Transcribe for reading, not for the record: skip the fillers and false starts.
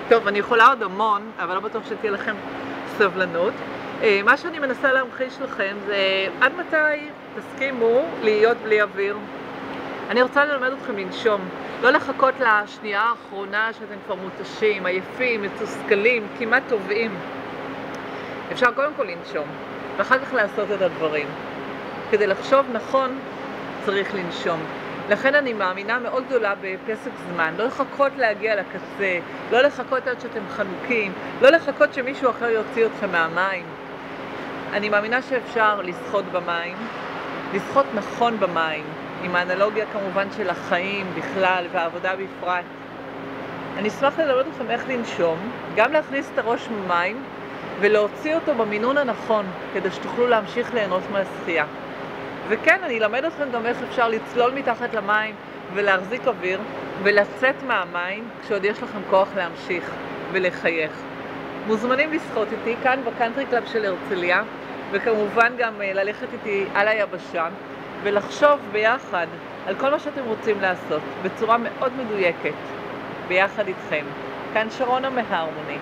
טוב, אני יכולה עוד המון, אבל לא בטוח שתהיה לכם סבלנות. מה שאני מנסה להמחיש לכם זה עד מתי תסכימו להיות בלי אוויר. אני רוצה ללמד אתכם לנשום, לא לחכות לשנייה האחרונה שאתם כבר מותשים, עייפים, מתוסכלים, כמעט טובעים. אפשר קודם כל לנשום, ואחר כך לעשות את הדברים. כדי לחשוב נכון, צריך לנשום. לכן אני מאמינה מאוד גדולה בפסק זמן, לא לחכות להגיע לקצה, לא לחכות עד שאתם חנוקים, לא לחכות שמישהו אחר יוציא אתכם מהמים. אני מאמינה שאפשר לשחות במים, לשחות נכון במים, עם האנלוגיה כמובן של החיים בכלל והעבודה בפרט. אני אשמח ללמד אתכם איך לנשום, גם להכניס את הראש ממים ולהוציא אותו במינון הנכון, כדי שתוכלו להמשיך ליהנות מהשחייה. וכן, אני אלמד אתכם גם איך אפשר לצלול מתחת למים ולהחזיק אוויר ולצאת מהמים כשעוד יש לכם כוח להמשיך ולחייך. מוזמנים לשחות איתי כאן בקאנטרי קלאב של הרצליה, וכמובן גם ללכת איתי על היבשה ולחשוב ביחד על כל מה שאתם רוצים לעשות בצורה מאוד מדויקת ביחד איתכם. כאן שרונה מהרמוני.